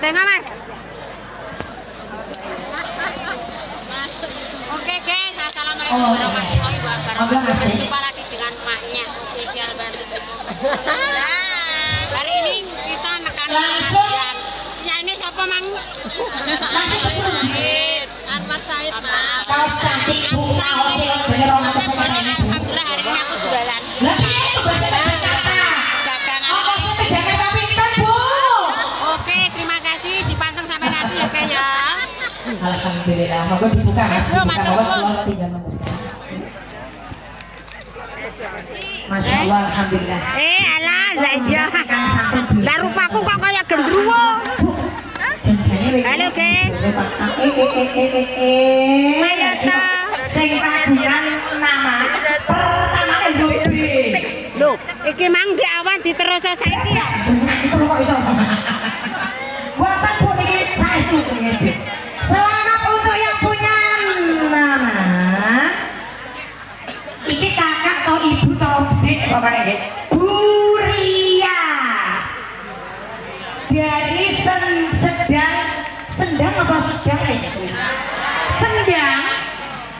tengok Mas. Oke guys, assalamualaikum warahmatullahi wabarakatuh. Berjumpa lagi dengan maknya spesial banget. Hari ini kita nekan pengajian. Ya ini siapa mang? Anwar Said Mas. Alhamdulillah hari ini aku jualan. Oke, terima kasih dipanteng sampai nanti ya guys ya. Alhamdulillah, monggo dibuka Mas. Masya Allah, alhamdulillah. Alah, lah iya. Lah rupaku kok kayak gendruwo. Halo guys. Mayata Sing kagungan nama pertama Dubi. Loh, iki mang di awan diterus saiki ya. Itu kok iso. Buatan pun ini saya setuju. Selamat untuk yang punya nama. Iki kakak atau ibu atau adik pokoknya deh. Buria dari Sendang apa Sedang ya? Sendang.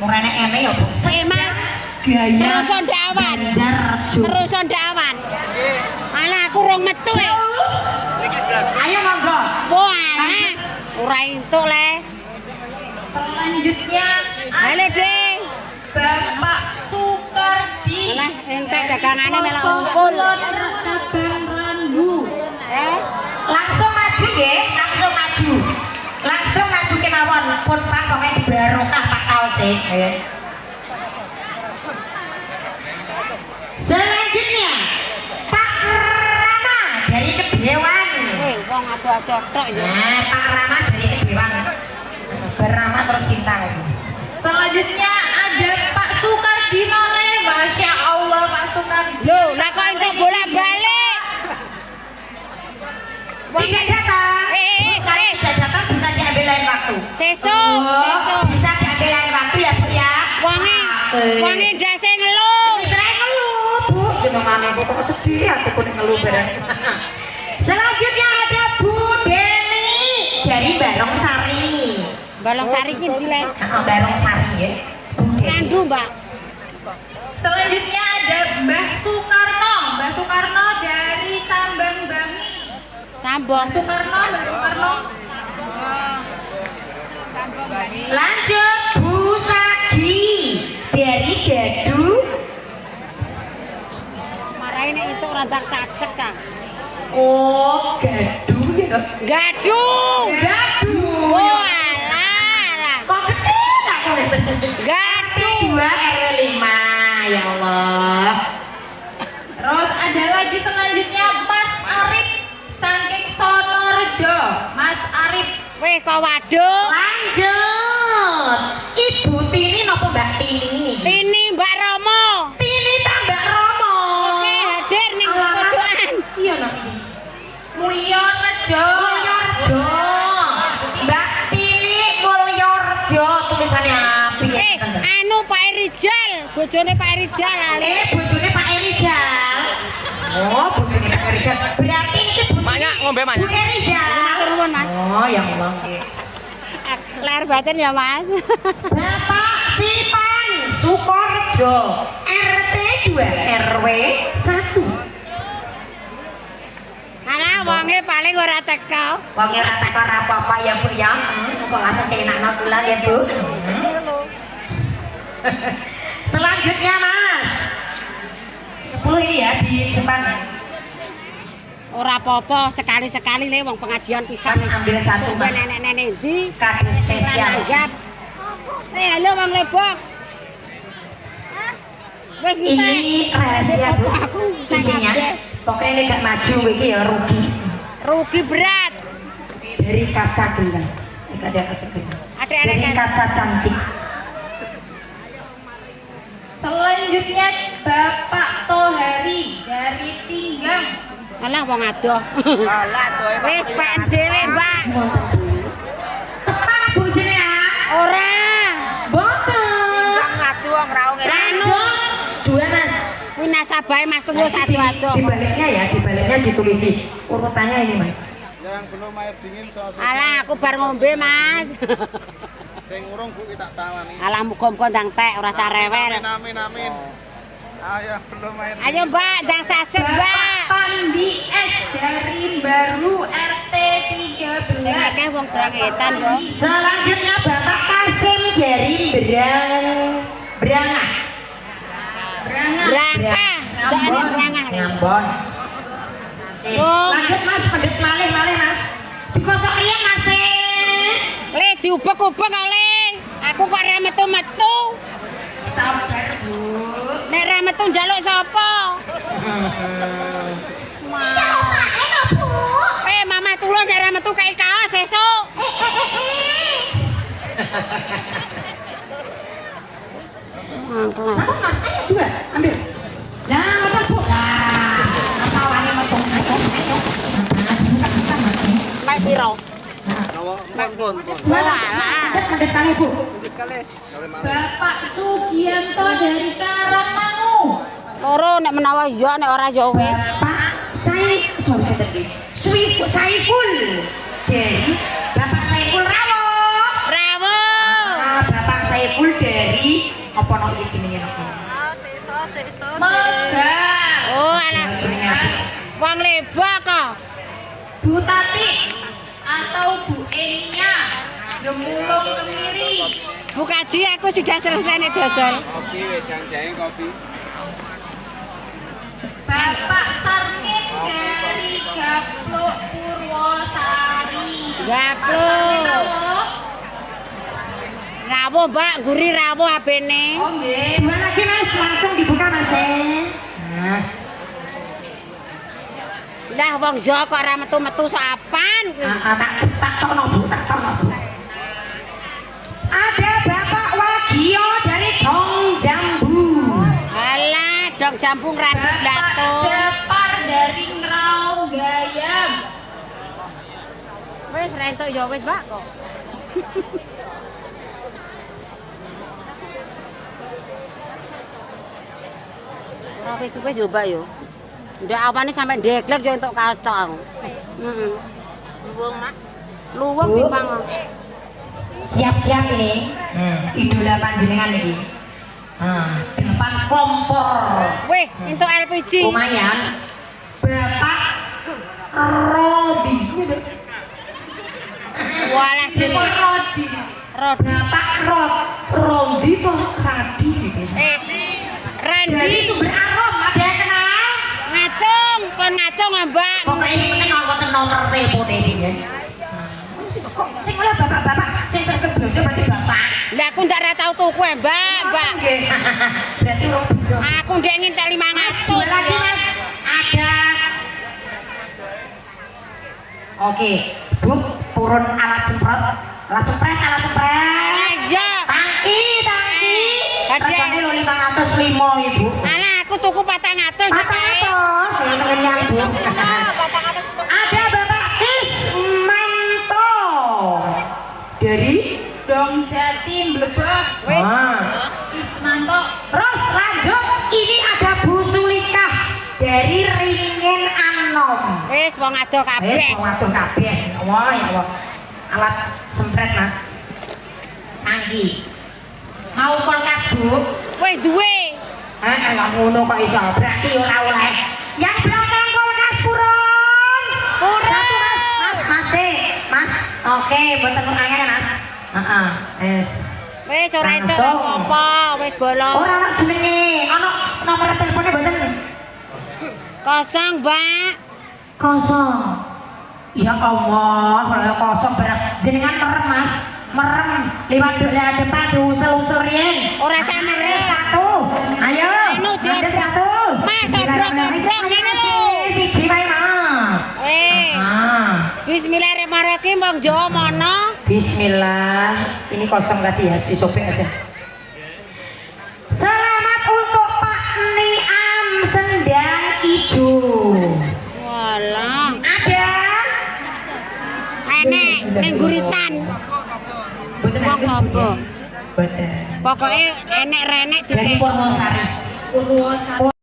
Murane ene ya, Bu. Emang Gaya terus ndawan. Banjarjo. Terus ndawan. Alah aku rong metu e. Ayo monggo. Wah, ora entuk le. Selanjutnya Halo, Ding. Bapak Sukardi Alah, entek dagangane melok ngumpul. cabang Rambu. Langsung maju nggih, langsung maju. Langsung maju kemawon pun Pak pokoke barokah Pak kaose. Selanjutnya Pak Rama dari Kedewan. Wong ado-ado tok ya. Nah, Pak Rama dari Kedewan. Berama terus cinta lagi. Selanjutnya ada Pak Sukardino le. Masya Allah Pak Sukardi. Loh, lah kok entuk bolak-balik? Tidak datang. Kalau tidak datang bisa diambil lain waktu. Sesuk, sesuk. Bisa diambil lain waktu ya Bu ya. Wonge ndase ngeluh. Saya ngeluh Bu. Jenengane kok sedih aku kuning ngeluh bareng. Selanjutnya ada Bu Deni dari Barongsari. Balongsari ki ndi le? Barongsari ya. Kandu, Mbak. Selanjutnya ada Mbah Soekarno. Mbah Soekarno dari Sambang Bangi. Sambong. Mbah Soekarno. Lanjut Bu Sagi dari Gadu. Marahin itu rada cacek kan. Oh, Gadu ya. Gadu. Gadu. Oh, alah. Kok gede tak kowe? Gadu. 2 RW 5 ya Allah. Terus ada lagi selanjutnya Mas Arif saking Sonorejo. Mas Arif. Weh, kok waduh. Lanjut. Ibu Tini nopo Mbak Tini? Ini Mbak Romo. Tini tambah Romo. Oke, hadir ning pojokan. Iya nak iki. Mulyorejo. Mulyorejo. Mbak Tini Mulyorejo tulisannya api ya. Anu Pak Rijal, bojone Pak Rijal. Bojone Pak Erijal. Oh, bojone Pak Erijal. Berarti ini Maknya ngombe maknya. Bu Erijal. Matur nuwun, Mas. Oh, ya Allah nggih. Lahir batin ya, Mas. Bapak Sipan Sukorejo RT 2 RW 1. Alah, wonge paling ora teko. Wong ora teko ora apa-apa ya Bu ya. Kok langsung kenakno kula ya Bu. Selanjutnya Mas. 10 ini ya di depan. Ora apa-apa, sekali-sekali le wong pengajian pisan. Mas ambil satu Mas. Nenek-nenek ndi? Kado spesial. Tanggap. Halo Bang Lebok. Wes Ini rahasia Bu. Isinya pokoknya gak maju iki ya rugi. Rugi berat. Dari kaca gelas. Iki ada kaca gelas. Dari kaca cantik. Selanjutnya Bapak Tohari dari Tinggang. Alah wong adoh. Wis pen dhewe, Mbak. Tepat Bu jenengan. Ora. Boten. Aduh wong ra ngene. Lanjut. 2 Mas. Kuwi nasabahe Mas tunggu satu adoh. Di baliknya ya, di baliknya ditulisi urutannya ini Mas. Yang belum air dingin soal Alah, aku bar ngombe, Mas. sing urung Bu kita tawani. Alah, muga-muga ndang tek ora sarewer. Amin amin. Ayo belum air. Ayo, Mbak, ndang saset, Mbak. Bapak Pandi S dari Baru RT 13. Akeh wong brangetan yo. Selanjutnya Bapak Kasim dari Brangah. Brangkah. Ndak ana brangah. Ngambon. Oh. Lanjut Mas, pendek malih Mas. Dikocok riyen Mas. Le diubek-ubek kali. Aku kok ra metu-metu. Sabar, Bu. Nek ra metu njaluk sapa? Mama tulung nek ra metu kei kaos esuk. Mangkel. Satu Mas, ayo dua, ambil. Nah, ngoten Bu. Nah, apawane metu. Ayo. Mek piro? Pon. Walah. Pendek kali Bu. Kali mana? Bapak Sugianto dari Karangmangu. Loro nek menawa iya nek ora ya wis. Saiful dari Bapak Saiful Rawo. Rawo. Bapak Saiful dari apa nama jenenge napa? Megar. Oh, alah. Wong lebok kok. Bu Tati atau Bu Enia. Gemulung Kemiri. Bu Kaji aku sudah selesai nih dodol. Kopi wedang jahe kopi. Bapak Sarkin dari Gaplok Purwosari. Gaplok. Rawo, Mbak, guri rawo HP-ne. Oh nggih. Dua lagi Mas, langsung dibuka Mas. Nah, Lah wong Jawa kok ora metu-metu sopan. tak tono Bu. Ada Bapak Wagio dari Dong Jambu. Alah, dong jambung randut Bapak dato. Jepar dari Ngraung Gayam. Wis ra entuk ya wis, Mbak kok. Ora wis yo, Mbak yo. Ndak awane sampe ndeglek yo entuk kaos tok. Heeh. Luwung, Mak. Luwung timbang. Siap-siap ini. Idola panjenengan iki. Depan kompor. Weh, entuk LPG. Lumayan. Bapak Rodi. Walah jeneng. Rodi. Bapak Rondi toh Radi gitu. Jadi Randy sumber arom ada yang kenal? ngacung, pon ngacung, Mbak. Pokoknya ini kenal wonten nomor telepon ini ya. Kok sing oleh bapak-bapak sing sregep blonjo berarti bapak. Lah aku ndak ra tau tuku, Mbak. Nggih. Berarti wong blonjo. Aku ndek ngintel 500. Dua lagi Mas, ada. Oke, Bu, purun alat semprot. Alat spray. Iya. Tangki. Hadiah. Regane lho 505 Ibu. Alah, aku tuku 400. Atas, kenyang Bu. Ada Bapak Ismanto dari Dong Jatim Blebek. Ismanto. Terus lanjut, ini ada Bu Sulikah dari Ringin Anom. Wis wong ado kabeh. Wah, ya Allah. Alat sempret Mas. Tangki. Mau kulkas Bu? Wis duwe. Lah ngono kok iso. Berarti ora oleh. Yang belakang kulkas purun. Satu Mas. Mas. Oke, mboten angel Mas. Heeh. Wis ora entuk Langsung. apa, wis bolong. Ora ana jenenge. Ana nomor teleponnya mboten? Kosong, Mbak. Kosong. Ya Allah, kalau kosong barang jenengan merem Mas. Merem liwat depan diusel-usel riyen. Ora samere. Satu. Ayo. Anu, Ambil satu. Mas, obrok-obrok ngene lho. Siji wae Mas. Bismillahirrahmanirrahim, wong Jawa mana? Bismillah. Ini kosong tadi ya, disobek aja. Selamat untuk Pak Niam Sendang Ijo. Walah. Ada. Enek ning guritan. Boten Wong apa? Boten. Pokoke enek renek Dari dikek. Purwosari. Purwosari.